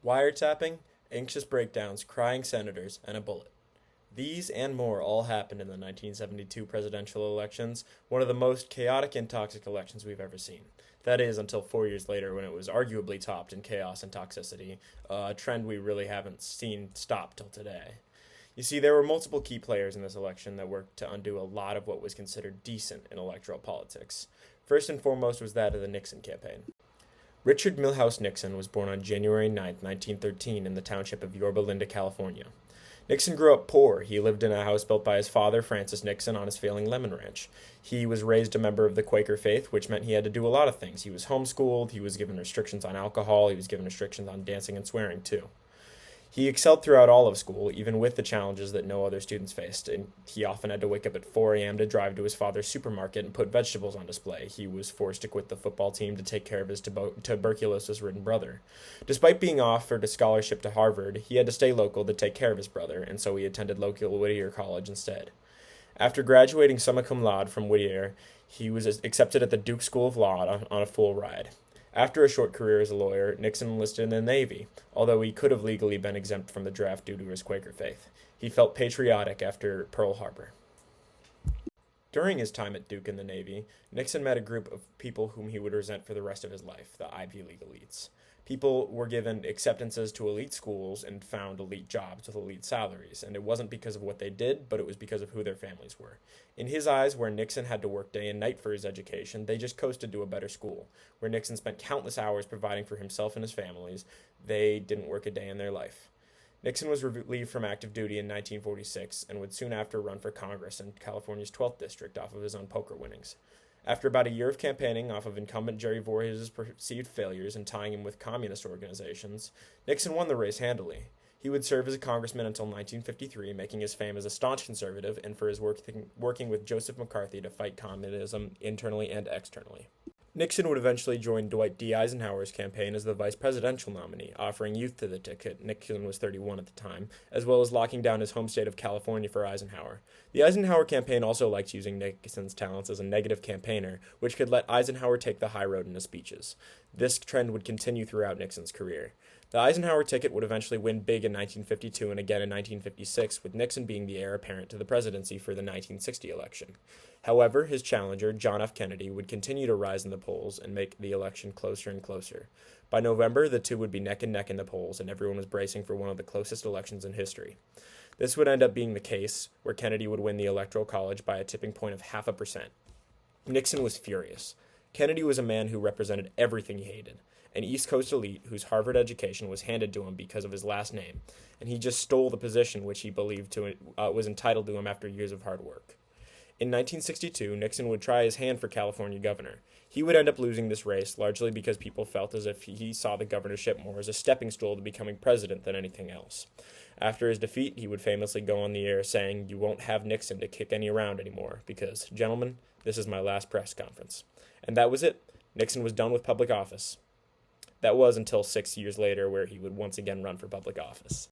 Wiretapping, anxious breakdowns, crying senators, and a bullet. These and more all happened in the 1972 presidential elections, one of the most chaotic and toxic elections we've ever seen. That is, until 4 years later when it was arguably topped in chaos and toxicity, a trend we really haven't seen stop till today. You see, there were multiple key players in this election that worked to undo a lot of what was considered decent in electoral politics. First and foremost was that of the Nixon campaign. Richard Milhous Nixon was born on January 9, 1913 in the township of Yorba Linda, California. Nixon grew up poor. He lived in a house built by his father, Francis Nixon, on his failing lemon ranch. He was raised a member of the Quaker faith, which meant he had to do a lot of things. He was homeschooled, he was given restrictions on alcohol, he was given restrictions on dancing and swearing, too. He excelled throughout all of school, even with the challenges that no other students faced, and he often had to wake up at 4 a.m. to drive to his father's supermarket and put vegetables on display. He was forced to quit the football team to take care of his tuberculosis-ridden brother. Despite being offered a scholarship to Harvard, he had to stay local to take care of his brother, and so he attended local Whittier College instead. After graduating summa cum laude from Whittier, he was accepted at the Duke School of Law on a full ride. After a short career as a lawyer, Nixon enlisted in the Navy, although he could have legally been exempt from the draft due to his Quaker faith. He felt patriotic after Pearl Harbor. During his time at Duke in the Navy, Nixon met a group of people whom he would resent for the rest of his life, the Ivy League elites. People were given acceptances to elite schools and found elite jobs with elite salaries, and it wasn't because of what they did, but it was because of who their families were. In his eyes, where Nixon had to work day and night for his education, they just coasted to a better school. Where Nixon spent countless hours providing for himself and his families, they didn't work a day in their life. Nixon was relieved from active duty in 1946 and would soon after run for Congress in California's 12th District off of his own poker winnings. After about a year of campaigning off of incumbent Jerry Voorhis' perceived failures and tying him with communist organizations, Nixon won the race handily. He would serve as a congressman until 1953, making his fame as a staunch conservative and for his working with Joseph McCarthy to fight communism internally and externally. Nixon would eventually join Dwight D. Eisenhower's campaign as the vice presidential nominee, offering youth to the ticket. Nixon was 31 at the time, as well as locking down his home state of California for Eisenhower. The Eisenhower campaign also liked using Nixon's talents as a negative campaigner, which could let Eisenhower take the high road in his speeches. This trend would continue throughout Nixon's career. The Eisenhower ticket would eventually win big in 1952 and again in 1956, with Nixon being the heir apparent to the presidency for the 1960 election. However, his challenger, John F. Kennedy, would continue to rise in the polls and make the election closer and closer. By November, the two would be neck and neck in the polls, and everyone was bracing for one of the closest elections in history. This would end up being the case, where Kennedy would win the Electoral College by a tipping point of 0.5%. Nixon was furious. Kennedy was a man who represented everything he hated, an East Coast elite whose Harvard education was handed to him because of his last name, and he just stole the position which he believed was entitled to him after years of hard work. In 1962, Nixon would try his hand for California governor. He would end up losing this race largely because people felt as if he saw the governorship more as a stepping stool to becoming president than anything else. After his defeat, he would famously go on the air saying, "You won't have Nixon to kick any around anymore because, gentlemen, this is my last press conference." And that was it. Nixon was done with public office. That was until 6 years later, where he would once again run for public office.